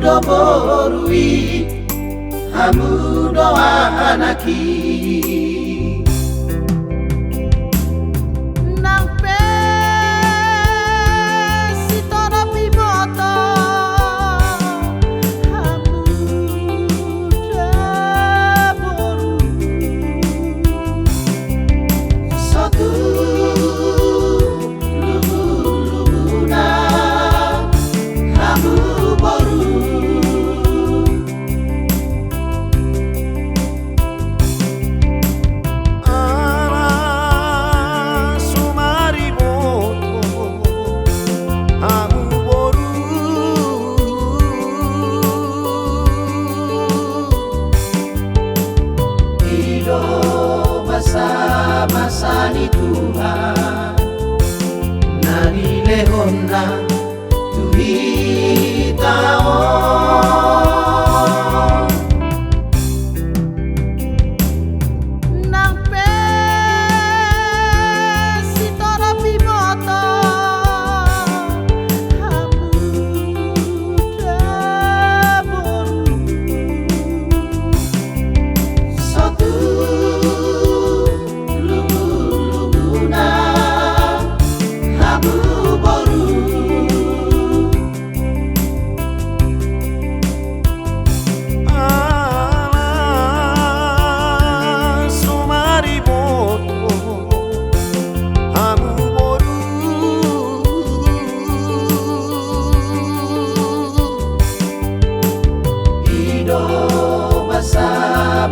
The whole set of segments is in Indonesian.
do borui hamu do anaki masa ni Tuhan nani lehona tuhitao nang pe sitora pimoto hamuda boru satu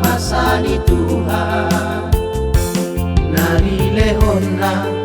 masa ni Tuhan nari lehona